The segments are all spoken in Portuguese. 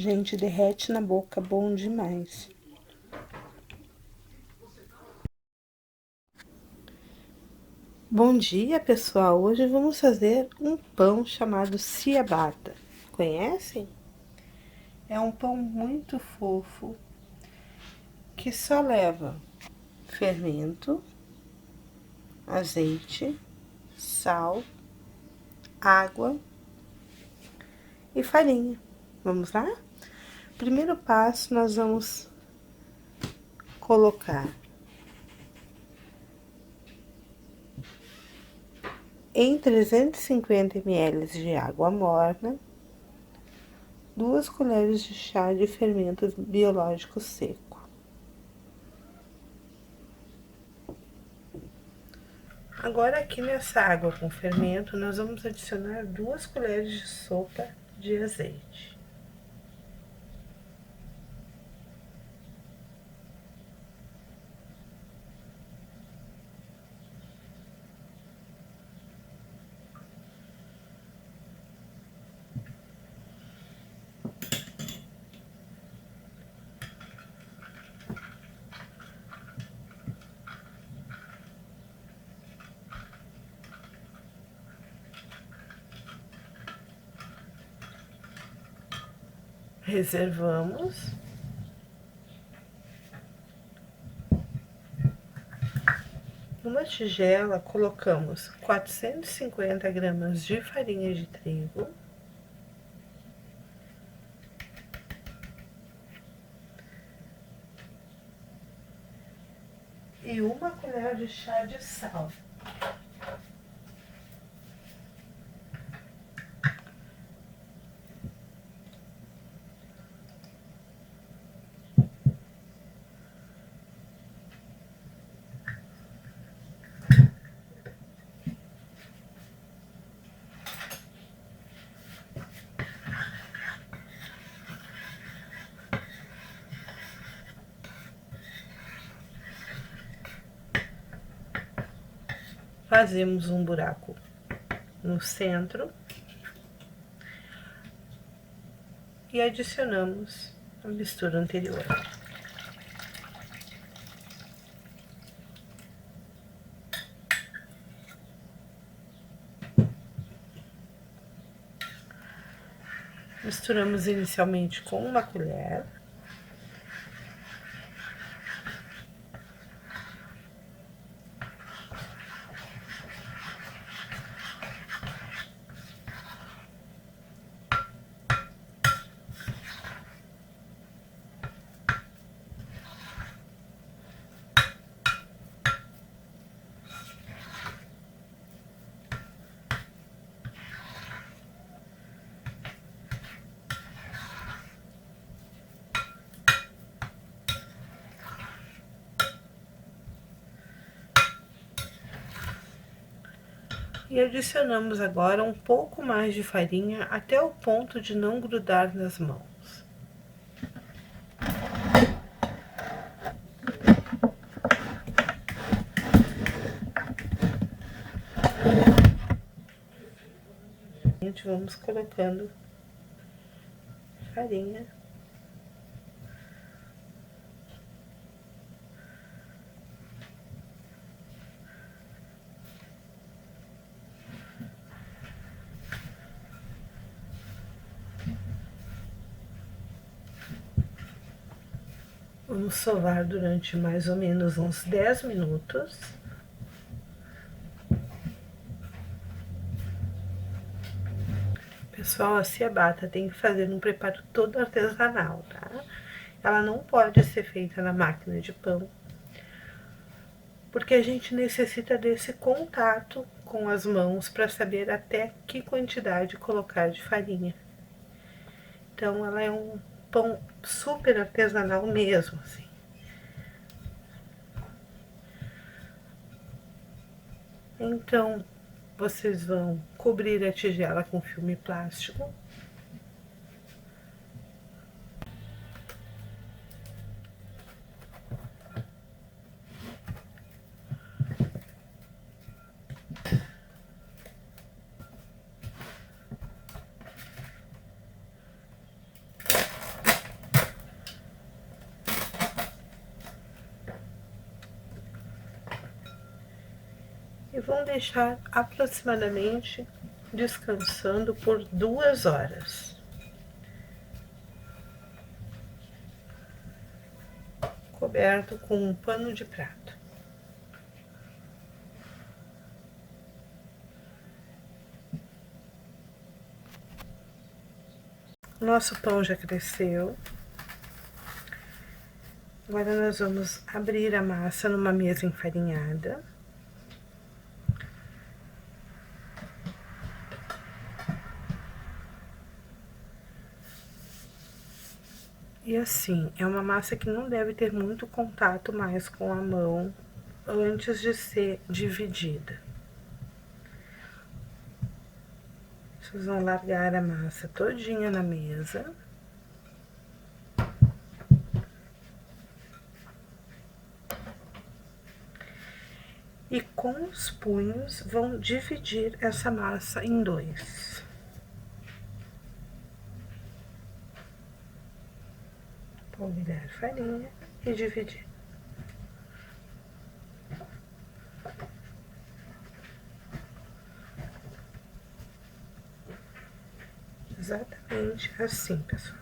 Gente, derrete na boca, bom demais. Bom dia, pessoal. Hoje vamos fazer um pão chamado ciabatta. Conhecem? É um pão muito fofo que só leva fermento, azeite, sal, água e farinha. Vamos lá? Primeiro passo, nós vamos colocar em 350 ml de água morna 2 colheres de chá de fermento biológico seco. Agora, aqui nessa água com fermento, nós vamos adicionar 2 colheres de sopa de azeite. Reservamos. Numa tigela, colocamos 450 gramas de farinha de trigo, e 1 colher de chá de sal. Fazemos um buraco no centro e adicionamos a mistura anterior. Misturamos inicialmente com 1 colher. E adicionamos agora um pouco mais de farinha até o ponto de não grudar nas mãos. Vamos colocando farinha. Vamos sovar durante mais ou menos uns 10 minutos. Pessoal, a ciabatta tem que fazer um preparo todo artesanal, tá? Ela não pode ser feita na máquina de pão, porque a gente necessita desse contato com as mãos para saber até que quantidade colocar de farinha. Então, ela é um pão super artesanal mesmo, assim. Então, vocês vão cobrir a tigela com filme plástico. vão deixar aproximadamente descansando por 2 horas. Coberto com um pano de prato. Nosso pão já cresceu. Agora nós vamos abrir a massa numa mesa enfarinhada. E assim, é uma massa que não deve ter muito contato mais com a mão antes de ser dividida. Vocês vão largar a massa todinha na mesa. E com os punhos vão dividir essa massa em 2. Polvilhar farinha e dividir. Exatamente assim, pessoal.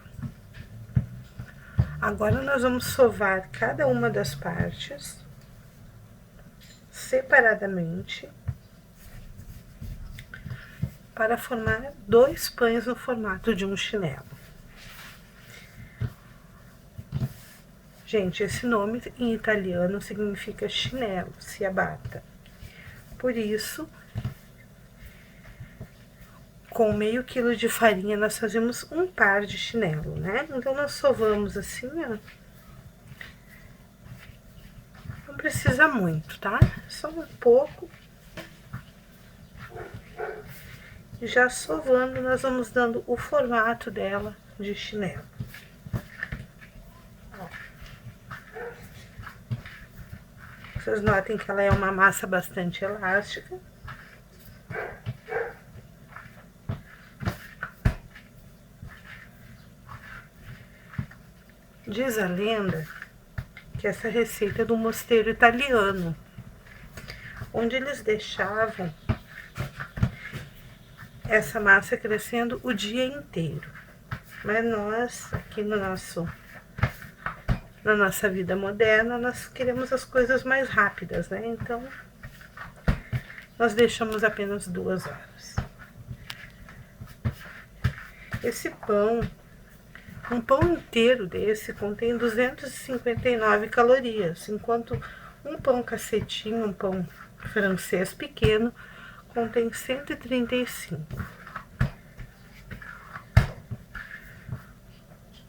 Agora nós vamos sovar cada uma das partes separadamente para formar 2 pães no formato de um chinelo. Gente, esse nome em italiano significa chinelo, ciabatta. Por isso, com meio quilo de farinha, nós fazemos um par de chinelo, né? Então, nós sovamos assim, ó. Não precisa muito, tá? Só um pouco. E já sovando, nós vamos dando o formato dela de chinelo. Vocês notem que ela é uma massa bastante elástica. Diz a lenda que essa receita é do mosteiro italiano, onde eles deixavam essa massa crescendo o dia inteiro. Mas nós, aqui na nossa vida moderna, nós queremos as coisas mais rápidas, né? Então, nós deixamos apenas 2 horas. Esse pão, um pão inteiro desse contém 259 calorias, enquanto um pão cacetinho, um pão francês pequeno, contém 135.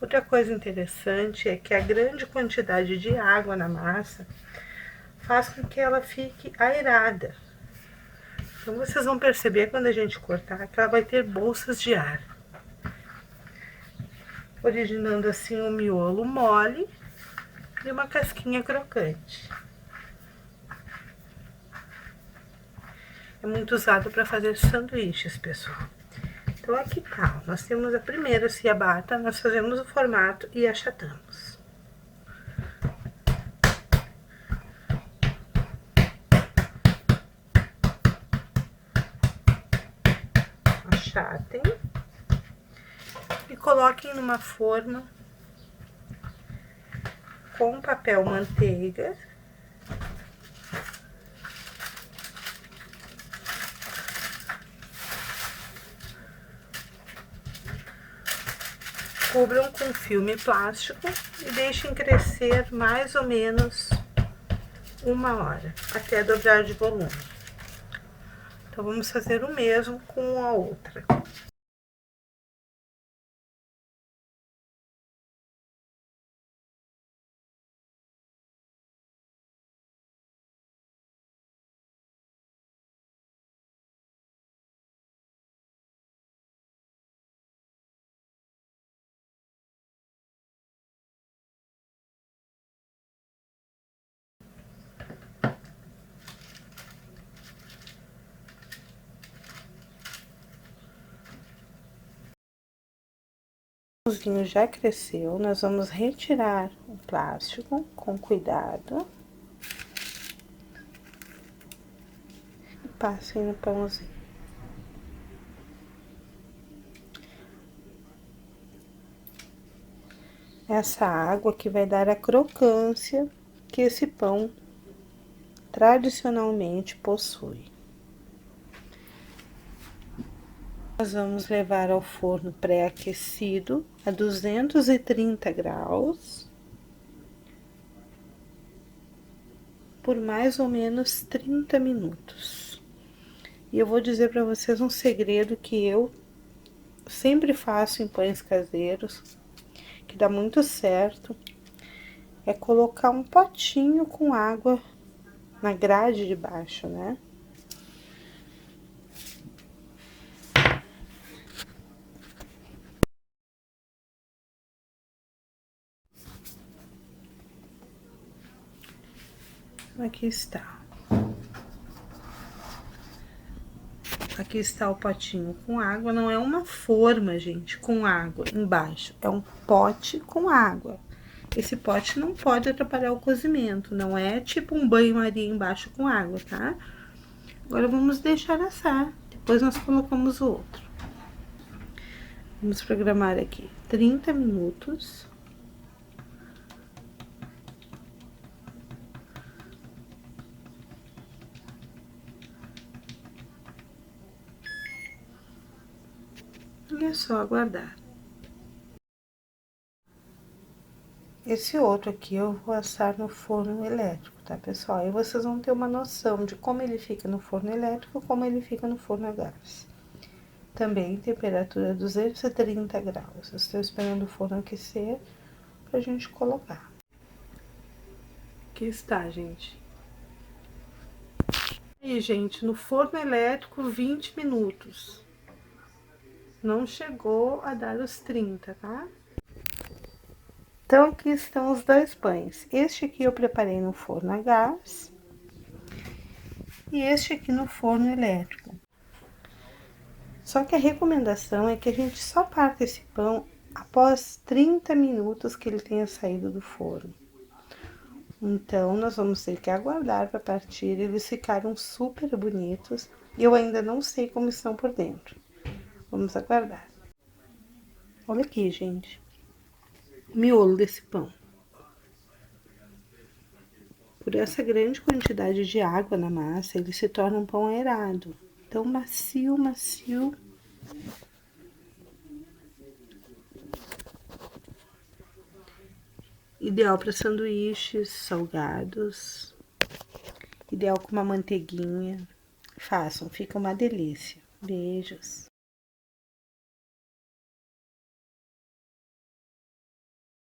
Outra coisa interessante é que a grande quantidade de água na massa faz com que ela fique aerada. Então, vocês vão perceber quando a gente cortar que ela vai ter bolsas de ar, originando assim um miolo mole e uma casquinha crocante. É muito usado para fazer sanduíches, pessoal. Então, aqui tá, nós temos a primeira ciabatta, nós fazemos o formato e achatamos. Achatem e coloquem numa forma com papel manteiga. Cubram com filme plástico e deixem crescer mais ou menos 1 hora, até dobrar de volume. Então, vamos fazer o mesmo com a outra. O vinho já cresceu, nós vamos retirar o plástico com cuidado. passem no pãozinho. Essa água que vai dar a crocância que esse pão tradicionalmente possui. Nós vamos levar ao forno pré-aquecido a 230 graus por mais ou menos 30 minutos. E eu vou dizer para vocês um segredo que eu sempre faço em pães caseiros, que dá muito certo, é colocar um potinho com água na grade de baixo, né? Aqui está. Aqui está o potinho com água. Não é uma forma, gente, com água embaixo. É um pote com água. Esse pote não pode atrapalhar o cozimento. Não é tipo um banho-maria embaixo com água, tá? Agora, vamos deixar assar. Depois nós colocamos o outro. Vamos programar aqui 30 minutos. E é só aguardar. Esse outro aqui eu vou assar no forno elétrico, tá, pessoal? Aí vocês vão ter uma noção de como ele fica no forno elétrico e como ele fica no forno a gás. Também temperatura 230 graus. Eu estou esperando o forno aquecer pra gente colocar. Aqui está, gente. E, gente, no forno elétrico, 20 minutos. Não chegou a dar os 30, tá? Então, aqui estão os dois pães. Este aqui eu preparei no forno a gás. E este aqui no forno elétrico. Só que a recomendação é que a gente só parta esse pão após 30 minutos que ele tenha saído do forno. Então, nós vamos ter que aguardar para partir. Eles ficaram super bonitos. Eu ainda não sei como estão por dentro. Vamos aguardar. Olha aqui, gente. O miolo desse pão. Por essa grande quantidade de água na massa, ele se torna um pão aerado. Então, macio, macio. Ideal para sanduíches salgados. Ideal com uma manteiguinha. Façam, fica uma delícia. Beijos.